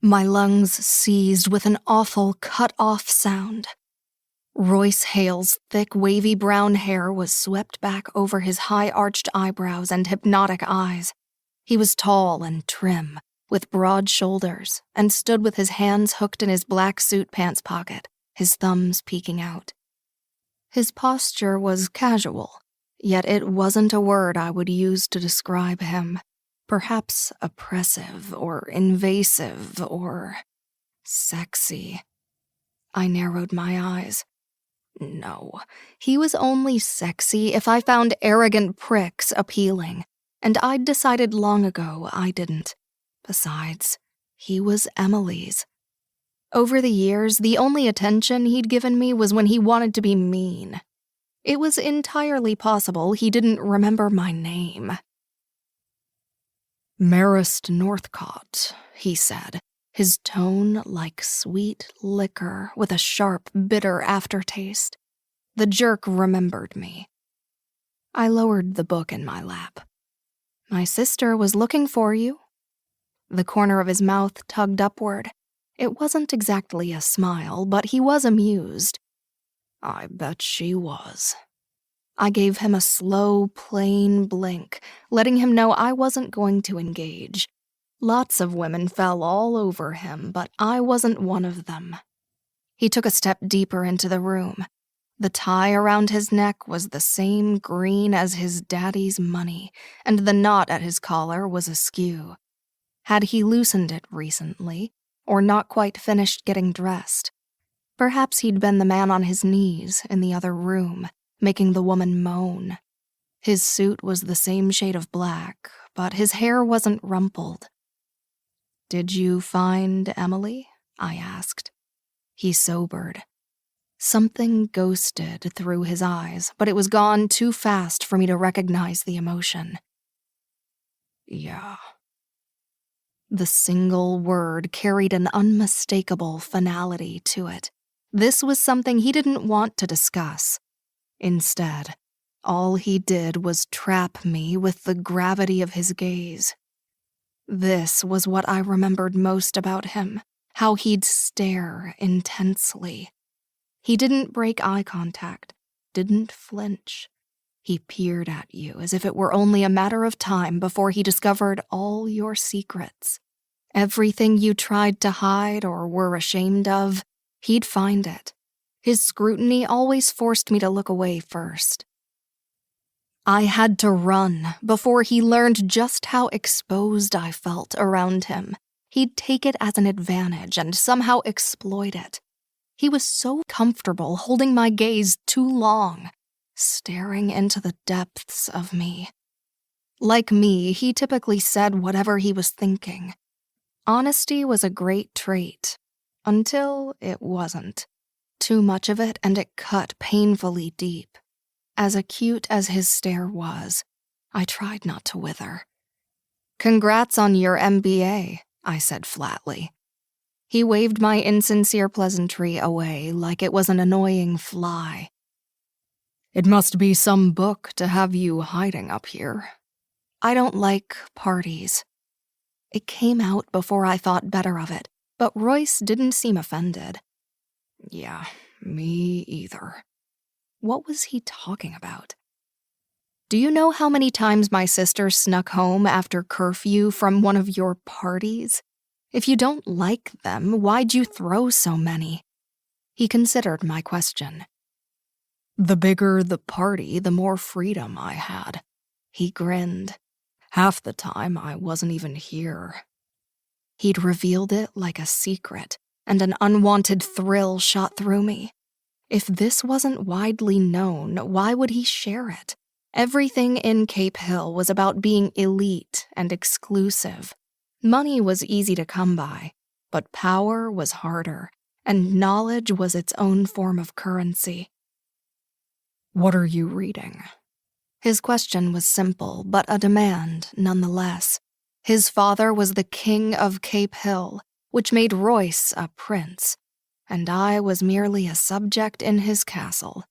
My lungs seized with an awful cut-off sound. Royce Hale's thick, wavy brown hair was swept back over his high-arched eyebrows and hypnotic eyes. He was tall and trim, with broad shoulders, and stood with his hands hooked in his black suit pants pocket, his thumbs peeking out. His posture was casual, yet it wasn't a word I would use to describe him. Perhaps oppressive or invasive or sexy. I narrowed my eyes. No, he was only sexy if I found arrogant pricks appealing, and I'd decided long ago I didn't. Besides, he was Emily's. Over the years, the only attention he'd given me was when he wanted to be mean. It was entirely possible he didn't remember my name. Marist Northcott, he said, his tone like sweet liquor with a sharp, bitter aftertaste. The jerk remembered me. I lowered the book in my lap. My sister was looking for you. The corner of his mouth tugged upward. It wasn't exactly a smile, but he was amused. I bet she was. I gave him a slow, plain blink, letting him know I wasn't going to engage. Lots of women fell all over him, but I wasn't one of them. He took a step deeper into the room. The tie around his neck was the same green as his daddy's money, and the knot at his collar was askew. Had he loosened it recently, or not quite finished getting dressed? Perhaps he'd been the man on his knees in the other room, making the woman moan. His suit was the same shade of black, but his hair wasn't rumpled. "Did you find Emily?" I asked. He sobered. Something ghosted through his eyes, but it was gone too fast for me to recognize the emotion. Yeah. The single word carried an unmistakable finality to it. This was something he didn't want to discuss. Instead, all he did was trap me with the gravity of his gaze. This was what I remembered most about him, how he'd stare intensely. He didn't break eye contact, didn't flinch. He peered at you as if it were only a matter of time before he discovered all your secrets. Everything you tried to hide or were ashamed of, he'd find it. His scrutiny always forced me to look away first. I had to run before he learned just how exposed I felt around him. He'd take it as an advantage and somehow exploit it. He was so comfortable holding my gaze too long, staring into the depths of me. Like me, he typically said whatever he was thinking. Honesty was a great trait, until it wasn't. Too much of it, and it cut painfully deep. As acute as his stare was, I tried not to wither. "Congrats on your MBA," I said flatly. He waved my insincere pleasantry away like it was an annoying fly. "It must be some book to have you hiding up here." I don't like parties. It came out before I thought better of it, but Royce didn't seem offended. Yeah, me either. What was he talking about? "Do you know how many times my sister snuck home after curfew from one of your parties? If you don't like them, why'd you throw so many?" He considered my question. "The bigger the party, the more freedom I had." He grinned. "Half the time I wasn't even here." He'd revealed it like a secret, and an unwanted thrill shot through me. If this wasn't widely known, why would he share it? Everything in Cape Hill was about being elite and exclusive. Money was easy to come by, but power was harder, and knowledge was its own form of currency. "What are you reading?" His question was simple, but a demand nonetheless. His father was the king of Cape Hill, which made Royce a prince, and I was merely a subject in his castle.